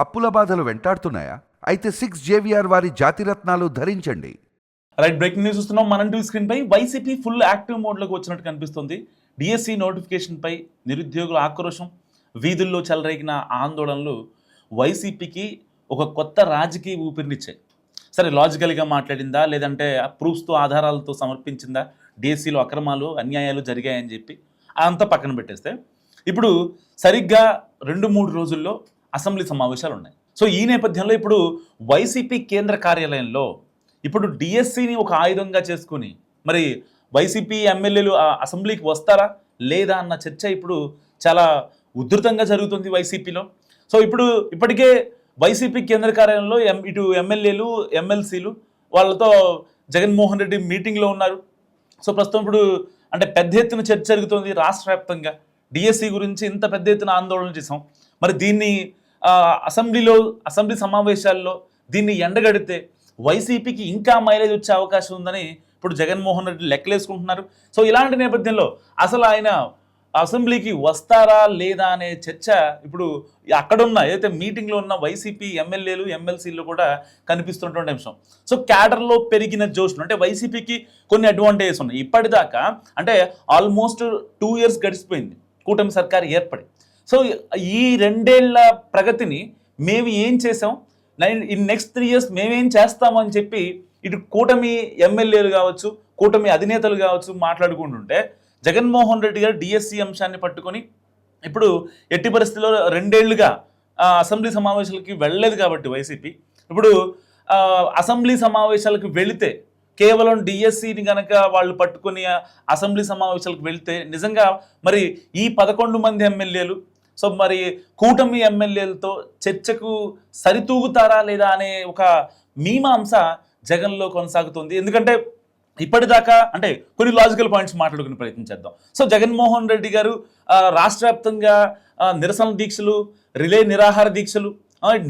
అప్పుల బాధలు వెంటాడుతున్నాయా? అయితే 6 JVR వారి జాతిరత్నాలు ధరించండి. రైట్, బ్రేకింగ్ న్యూస్ చూస్తున్నాం. మనం టీవీ స్క్రీన్ పై వైసీపీ ఫుల్ యాక్టివ్ మోడ్లోకి వచ్చినట్టు కనిపిస్తుంది. డిఎస్సి నోటిఫికేషన్ పై నిరుద్యోగుల ఆక్రోశం, వీధుల్లో చెలరేగిన ఆందోళనలు వైసీపీకి ఒక కొత్త రాజకీయ ఊపిరినిచ్చాయి. సరే, లాజికల్గా మాట్లాడిందా, లేదంటే ప్రూఫ్స్తో ఆధారాలతో సమర్పించిందా, డిఎస్సిలో అక్రమాలు అన్యాయాలు జరిగాయని చెప్పి అంతా పక్కన పెట్టేస్తే, ఇప్పుడు సరిగ్గా 2-3 రోజుల్లో అసెంబ్లీ సమావేశాలు ఉన్నాయి. సో ఈ నేపథ్యంలో ఇప్పుడు వైసీపీ కేంద్ర కార్యాలయంలో ఇప్పుడు డిఎస్సిని ఒక ఆయుధంగా చేసుకుని మరి వైసీపీ ఎమ్మెల్యేలు అసెంబ్లీకి వస్తారా లేదా అన్న చర్చ ఇప్పుడు చాలా ఉధృతంగా జరుగుతుంది వైసీపీలో. సో ఇప్పటికే వైసీపీ కేంద్ర కార్యాలయంలో ఇటు ఎమ్మెల్యేలు, ఎమ్మెల్సీలు వాళ్ళతో జగన్మోహన్ రెడ్డి మీటింగ్లో ఉన్నారు. సో ప్రస్తుతం ఇప్పుడు అంటే పెద్ద ఎత్తున చర్చ జరుగుతుంది రాష్ట్ర వ్యాప్తంగా. డిఎస్సి గురించి ఇంత పెద్ద ఎత్తున ఆందోళన చేసాం, మరి దీన్ని అసెంబ్లీ సమావేశాల్లో దీన్ని ఎండగడితే వైసీపీకి ఇంకా మైలేజ్ వచ్చే అవకాశం ఉందని ఇప్పుడు జగన్మోహన్ రెడ్డి లెక్కలేసుకుంటున్నారు. సో ఇలాంటి నేపథ్యంలో అసలు ఆయన అసెంబ్లీకి వస్తారా లేదా అనే చర్చ ఇప్పుడు అక్కడున్న ఏదైతే మీటింగ్లో ఉన్న వైసీపీ ఎమ్మెల్యేలు, ఎమ్మెల్సీలు కూడా కనిపిస్తున్నటువంటి అంశం. సో క్యాడర్లో పెరిగిన జోష్ను అంటే వైసీపీకి కొన్ని అడ్వాంటేజెస్ ఉన్నాయి. ఇప్పటిదాకా అంటే ఆల్మోస్ట్ 2 years గడిచిపోయింది కూటమి సర్కారు ఏర్పడి. సో ఈ 2 ఏళ్ల ప్రగతిని మేము ఏం చేసాం, ఇన్ నెక్స్ట్ 3 years మేమేం చేస్తాము అని చెప్పి ఇటు కూటమి ఎమ్మెల్యేలు కావచ్చు, కూటమి అధినేతలు కావచ్చు మాట్లాడుకుంటుంటే, జగన్మోహన్ రెడ్డి గారు డిఎస్సి అంశాన్ని పట్టుకొని ఇప్పుడు ఎట్టి పరిస్థితుల్లో 2 ఏళ్లుగా అసెంబ్లీ సమావేశాలకి వెళ్ళలేదు కాబట్టి వైసీపీ ఇప్పుడు అసెంబ్లీ సమావేశాలకు వెళితే కేవలం డిఎస్సిని కనుక వాళ్ళు పట్టుకొని అసెంబ్లీ సమావేశాలకు వెళితే నిజంగా మరి ఈ 11 మంది ఎమ్మెల్యేలు సో మరి కూటమి ఎమ్మెల్యేలతో చర్చకు సరితూగుతారా లేదా అనే ఒక మీమాంస జగన్లో కొనసాగుతుంది. ఎందుకంటే ఇప్పటిదాకా అంటే కొన్ని లాజికల్ పాయింట్స్ మాట్లాడుకునే ప్రయత్నం చేద్దాం. సో జగన్మోహన్ రెడ్డి గారు రాష్ట్ర వ్యాప్తంగా నిరసన దీక్షలు, రిలే నిరాహార దీక్షలు,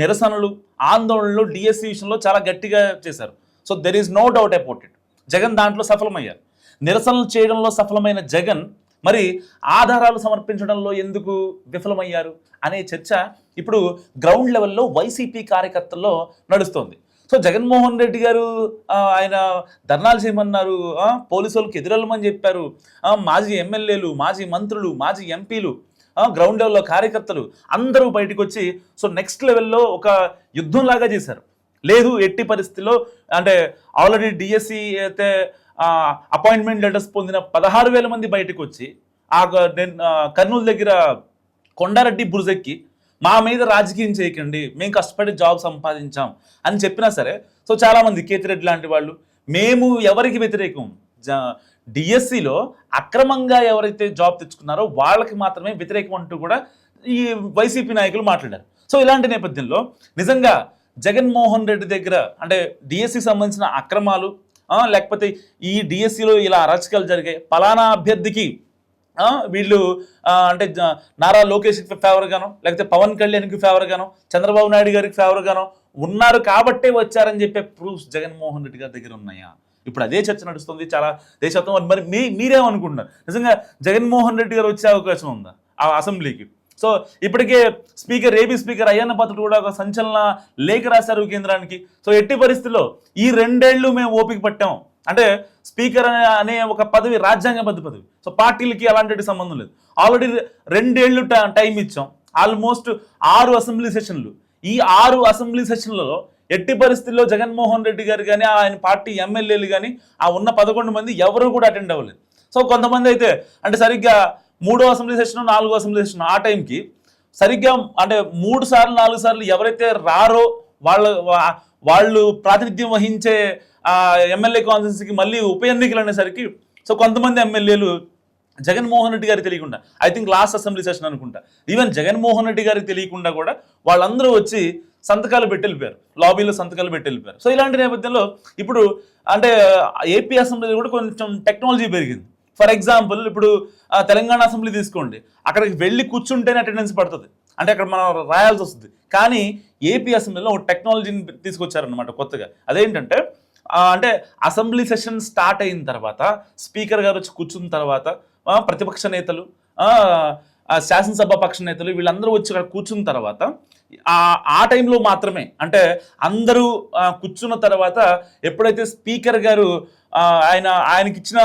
నిరసనలు, ఆందోళనలు డిఎస్సి విషయంలో చాలా గట్టిగా చేశారు. So there is no doubt about it. Jagan దాంట్లో సఫలమయ్యారు. నిరసనలు చేయడంలో సఫలమైన జగన్ మరి ఆధారాలు సమర్పించడంలో ఎందుకు విఫలమయ్యారు అనే చర్చ ఇప్పుడు గ్రౌండ్ లెవెల్లో వైసీపీ కార్యకర్తల్లో నడుస్తోంది. సో జగన్మోహన్ రెడ్డి గారు ఆయన ధర్నాలు చేయమన్నారు, పోలీసు వాళ్ళకి ఎదురెళ్ళమని చెప్పారు, మాజీ ఎమ్మెల్యేలు, మాజీ మంత్రులు, మాజీ ఎంపీలు, గ్రౌండ్ లెవెల్లో కార్యకర్తలు అందరూ బయటకు వచ్చి సో నెక్స్ట్ లెవెల్లో ఒక యుద్ధంలాగా చేశారు. లేదు ఎట్టి పరిస్థితిలో అంటే ఆల్రెడీ డిఎస్సి అయితే అపాయింట్మెంట్ లెటర్స్ పొందిన 16,000 మంది బయటకు వచ్చి కర్నూలు దగ్గర కొండారెడ్డి బురుజెక్కి మా మీద రాజకీయం చేయకండి, మేము కష్టపడి జాబ్ సంపాదించాం అని చెప్పినా సరే సో చాలామంది కేతిరెడ్డి లాంటి వాళ్ళు మేము ఎవరికి వ్యతిరేకం, డిఎస్సిలో అక్రమంగా ఎవరైతే జాబ్ తెచ్చుకున్నారో వాళ్ళకి మాత్రమే వ్యతిరేకం అంటూ కూడా ఈ వైసీపీ నాయకులు మాట్లాడారు. సో ఇలాంటి నేపథ్యంలో నిజంగా జగన్మోహన్ రెడ్డి దగ్గర అంటే డిఎస్సికి సంబంధించిన అక్రమాలు లేకపోతే ఈ డిఎస్సిలో ఇలా అరాచకాలు జరిగాయి, పలానా అభ్యర్థికి వీళ్ళు అంటే నారా లోకేష్కి ఫేవర్ గానో లేకపోతే పవన్ కళ్యాణ్కి ఫేవర్ గానో చంద్రబాబు నాయుడు గారికి ఫేవర్ గానో ఉన్నారు కాబట్టే వచ్చారని చెప్పే ప్రూఫ్స్ జగన్మోహన్ రెడ్డి గారి దగ్గర ఉన్నాయా? ఇప్పుడు అదే చర్చ నడుస్తుంది చాలా దేశవ్యాప్తంగా. మరి మీరేమనుకుంటున్నారు, నిజంగా జగన్మోహన్ రెడ్డి గారు వచ్చే అవకాశం ఉందా ఆ అసెంబ్లీకి? సో ఇప్పటికే ఏపీ స్పీకర్ అయ్యన్న పాత్రుడు కూడా ఒక సంచలన లేఖ రాశారు కేంద్రానికి. సో ఎట్టి పరిస్థితుల్లో ఈ 2 ఏళ్ళు మేము ఓపిక పట్టాం అంటే స్పీకర్ అనే ఒక పదవి రాజ్యాంగబద్ధ పదవి. సో పార్టీలకి అలాంటి సంబంధం లేదు. ఆల్రెడీ 2 ఏళ్ళు టైం ఇచ్చాం, ఆల్మోస్ట్ 6 అసెంబ్లీ సెషన్లు. ఈ 6 అసెంబ్లీ సెషన్లలో ఎట్టి పరిస్థితుల్లో జగన్మోహన్ రెడ్డి గారు కానీ ఆయన పార్టీ ఎమ్మెల్యేలు కానీ ఉన్న 11 మంది ఎవరు కూడా అటెండ్ అవ్వలేదు. సో కొంతమంది అయితే అంటే సరిగ్గా 3వ అసెంబ్లీ సెషన్, 4వ అసెంబ్లీ సెషన్ ఆ టైంకి సరిగ్గా అంటే 3 సార్లు 4 సార్లు ఎవరైతే రారో వాళ్ళు ప్రాతినిధ్యం వహించే ఎమ్మెల్యే కాన్స్టిట్యున్సీకి మళ్ళీ ఉప ఎన్నికలు అనేసరికి సో కొంతమంది ఎమ్మెల్యేలు జగన్మోహన్ రెడ్డి గారికి తెలియకుండా, I think last assembly session అనుకుంటా, ఈవెన్ జగన్మోహన్ రెడ్డి గారికి తెలియకుండా కూడా వాళ్ళందరూ వచ్చి సంతకాలు పెట్టి వెళ్ళిపోయారు, లాబీలో సంతకాలు పెట్టి వెళ్ళిపోయారు. సో ఇలాంటి నేపథ్యంలో ఇప్పుడు అంటే ఏపీ అసెంబ్లీలో కూడా కొంచెం టెక్నాలజీ పెరిగింది. ఫర్ ఎగ్జాంపుల్ ఇప్పుడు తెలంగాణ అసెంబ్లీ తీసుకోండి, అక్కడికి వెళ్ళి కూర్చుంటేనే అటెండెన్స్ పడుతుంది, అంటే అక్కడ మనం రాయాల్సి వస్తుంది. కానీ ఏపీ అసెంబ్లీలో ఒక టెక్నాలజీని తీసుకొచ్చారనమాట కొత్తగా. అదేంటంటే అంటే అసెంబ్లీ సెషన్ స్టార్ట్ అయిన తర్వాత స్పీకర్ గారు వచ్చి కూర్చున్న తర్వాత ప్రతిపక్ష నేతలు, శాసనసభ పక్ష నేతలు వీళ్ళందరూ వచ్చి అక్కడ కూర్చున్న తర్వాత ఆ టైంలో మాత్రమే, అంటే అందరూ కూర్చున్న తర్వాత ఎప్పుడైతే స్పీకర్ గారు ఆయనకి ఇచ్చిన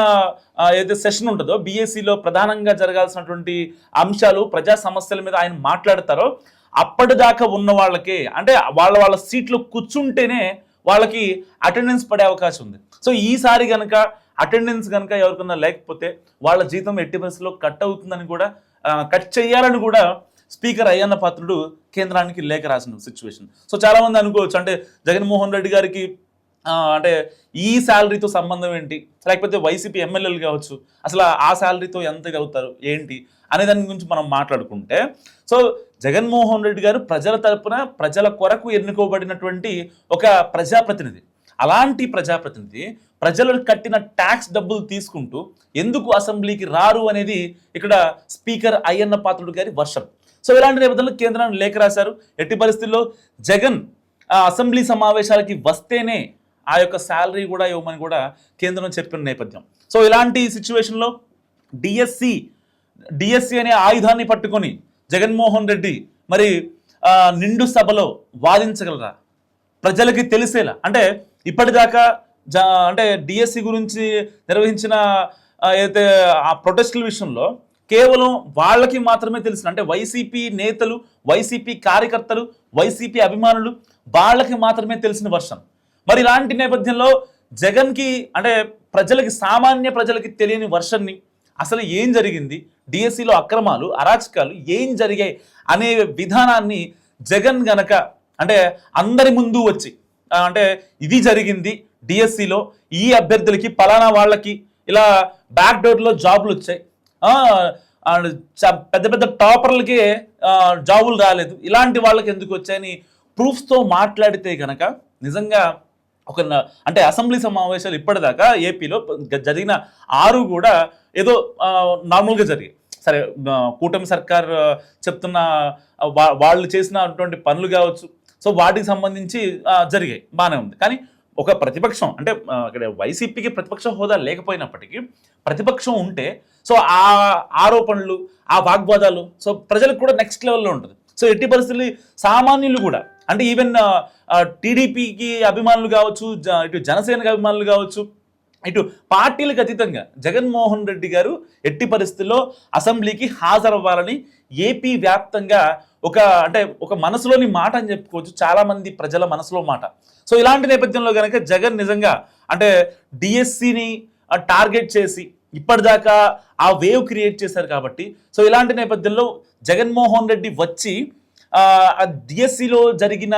ఏదైతే సెషన్ ఉంటుందో బీఎస్సీలో ప్రధానంగా జరగాల్సినటువంటి అంశాలు ప్రజా సమస్యల మీద ఆయన మాట్లాడతారో అప్పటిదాకా ఉన్న వాళ్ళకి, అంటే వాళ్ళ సీట్లో కూర్చుంటేనే వాళ్ళకి అటెండెన్స్ పడే అవకాశం ఉంది. సో ఈసారి కనుక అటెండెన్స్ కనుక ఎవరికన్నా లేకపోతే వాళ్ళ జీతం ఎట్టి పరిస్థితుల్లో కట్ అవుతుందని కూడా, కట్ చేయాలని కూడా స్పీకర్ అయ్యన్న పాత్రుడు కేంద్రానికి లేఖ రాసిన సిచ్యువేషన్. సో చాలామంది అనుకోవచ్చు, అంటే జగన్మోహన్ రెడ్డి గారికి అంటే ఈ శాలరీతో సంబంధం ఏంటి, లేకపోతే వైసీపీ ఎమ్మెల్యేలు కావచ్చు అసలు ఆ శాలరీతో ఎంత అవుతారు ఏంటి అనే దాని గురించి మనం మాట్లాడుకుంటే, సో జగన్మోహన్ రెడ్డి గారు ప్రజల తరపున ప్రజల కొరకు ఎన్నుకోబడినటువంటి ఒక ప్రజాప్రతినిధి. అలాంటి ప్రజాప్రతినిధి ప్రజలకు కట్టిన ట్యాక్స్ డబ్బులు తీసుకుంటూ ఎందుకు అసెంబ్లీకి రారు అనేది ఇక్కడ స్పీకర్ అయ్యన్న పాత్రుడు గారి వర్షం. సో ఇలాంటి నేపథ్యంలో కేంద్రానికి లేఖ రాశారు. ఎట్టి పరిస్థితుల్లో జగన్ అసెంబ్లీ సమావేశాలకి వస్తేనే ఆ యొక్క శాలరీ కూడా ఇవ్వమని కూడా కేంద్రం చెప్పిన నేపథ్యం. సో ఇలాంటి సిచ్యువేషన్లో డిఎస్సి అనే ఆయుధాన్ని పట్టుకొని జగన్మోహన్ రెడ్డి మరి నిండు సభలో వాదించగలరా, ప్రజలకి తెలిసేలా? అంటే ఇప్పటిదాకా అంటే డిఎస్సి గురించి నిర్వహించిన ఏదైతే ఆ ప్రొటెస్టుల విషయంలో కేవలం వాళ్ళకి మాత్రమే తెలిసిన, అంటే వైసీపీ నేతలు, వైసీపీ కార్యకర్తలు, వైసీపీ అభిమానులు వాళ్ళకి మాత్రమే తెలిసిన వర్షం. మరి ఇలాంటి నేపథ్యంలో జగన్కి, అంటే ప్రజలకి, సామాన్య ప్రజలకి తెలియని వర్షన్ని, అసలు ఏం జరిగింది, డిఎస్సిలో అక్రమాలు అరాచకాలు ఏం జరిగాయి అనే విధానాన్ని జగన్ గనక అంటే అందరి ముందు వచ్చి, అంటే ఇది జరిగింది డిఎస్సిలో, ఈ అభ్యర్థులకి పలానా వాళ్ళకి ఇలా బ్యాక్ డోర్లో జాబులు వచ్చాయి, పెద్ద పెద్ద టాపర్లకే జాబులు రాలేదు, ఇలాంటి వాళ్ళకి ఎందుకు వచ్చాయని ప్రూఫ్స్తో మాట్లాడితే కనుక నిజంగా అంటే అసెంబ్లీ సమావేశాలు ఇప్పటిదాకా ఏపీలో జరిగిన 6 కూడా ఏదో నార్మల్గా జరిగాయి. సరే, కూటమి సర్కార్ చెప్తున్న వాళ్ళు చేసినటువంటి పనులు కావచ్చు, సో వాటికి సంబంధించి జరిగాయి, బాగానే ఉంది. కానీ ఒక ప్రతిపక్షం, అంటే ఇక్కడ వైసీపీకి ప్రతిపక్ష హోదా లేకపోయినప్పటికీ ప్రతిపక్షం ఉంటే సో ఆ ఆరోపణలు, ఆ వాగ్వాదాలు సో ప్రజలకు కూడా నెక్స్ట్ లెవెల్లో ఉంటుంది. సో ఎట్టి పరిస్థితులు సామాన్యులు కూడా, అంటే ఈవెన్ టీడీపీకి అభిమానులు కావచ్చు, ఇటు జనసేనకి అభిమానులు కావచ్చు, ఇటు పార్టీలకు అతీతంగా జగన్మోహన్ రెడ్డి గారు ఎట్టి పరిస్థితుల్లో అసెంబ్లీకి హాజరవ్వాలని ఏపీ వ్యాప్తంగా ఒక మనసులోని మాట అని చెప్పుకోవచ్చు, చాలామంది ప్రజల మనసులో మాట. సో ఇలాంటి నేపథ్యంలో కనుక జగన్ నిజంగా అంటే డిఎస్సిని టార్గెట్ చేసి ఇప్పటిదాకా ఆ వేవ్ క్రియేట్ చేశారు కాబట్టి, సో ఇలాంటి నేపథ్యంలో జగన్మోహన్ రెడ్డి వచ్చి డిఎస్సిలో జరిగిన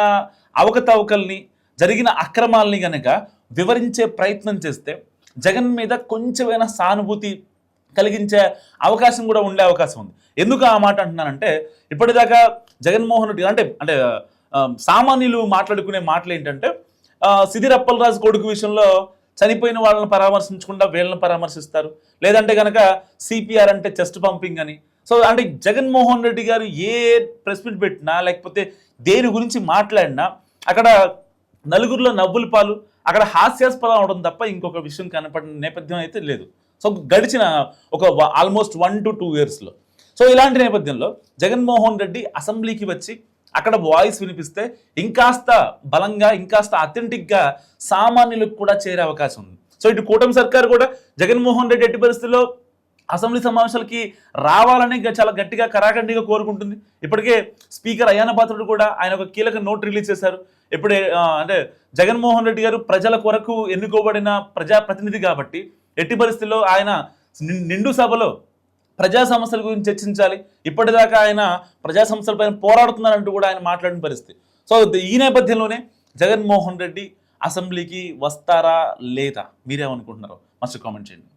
అవకతవకల్ని, జరిగిన అక్రమాలని కనుక వివరించే ప్రయత్నం చేస్తే జగన్ మీద కొంచెమైనా సానుభూతి కలిగించే అవకాశం కూడా ఉండే అవకాశం ఉంది. ఎందుకు ఆ మాట అంటున్నానంటే, ఇప్పటిదాకా జగన్మోహన్ రెడ్డి అంటే సామాన్యులు మాట్లాడుకునే మాటలు ఏంటంటే, సిదిరి అప్పలరాజు కొడుకు విషయంలో చనిపోయిన వాళ్ళని పరామర్శించకుండా వీళ్ళని పరామర్శిస్తారు, లేదంటే కనుక సిపిఆర్ అంటే చెస్ట్ పంపింగ్ అని. సో అంటే జగన్మోహన్ రెడ్డి గారు ఏ ప్రెస్ మీట్ పెట్టినా, లేకపోతే దేని గురించి మాట్లాడినా అక్కడ నలుగురిలో నవ్వుల పాలు, అక్కడ హాస్యాస్పదం అవడం తప్ప ఇంకొక విషయం కనపడిన నేపథ్యం అయితే లేదు. సో గడిచిన ఒక ఆల్మోస్ట్ 1 to 2 yearsలో. సో ఇలాంటి నేపథ్యంలో జగన్మోహన్ రెడ్డి అసెంబ్లీకి వచ్చి అక్కడ వాయిస్ వినిపిస్తే ఇంకాస్త బలంగా, ఇంకాస్త అథెంటిక్గా సామాన్యులకు కూడా చేరే అవకాశం ఉంది. సో ఇటు కూటమి సర్కారు కూడా జగన్మోహన్ రెడ్డి ఎట్టి పరిస్థితుల్లో అసెంబ్లీ సమావేశాలకి రావాలని చాలా గట్టిగా కరాఖండిగా కోరుకుంటుంది. ఇప్పటికే స్పీకర్ అయ్యన్న పాత్రుడు కూడా ఆయన ఒక కీలక నోట్ రిలీజ్ చేశారు. ఇప్పుడే అంటే జగన్మోహన్ రెడ్డి గారు ప్రజల కొరకు ఎన్నుకోబడిన ప్రజాప్రతినిధి కాబట్టి ఎట్టి పరిస్థితుల్లో ఆయన నిండు సభలో ప్రజా సమస్యల గురించి చర్చించాలి. ఇప్పటిదాకా ఆయన ప్రజా సమస్యలపైన పోరాడుతున్నారంటూ కూడా ఆయన మాట్లాడిన పరిస్థితి. సో ఈ నేపథ్యంలోనే జగన్మోహన్ రెడ్డి అసెంబ్లీకి వస్తారా లేదా, మీరేమనుకుంటున్నారో మస్తు కామెంట్ చేయండి.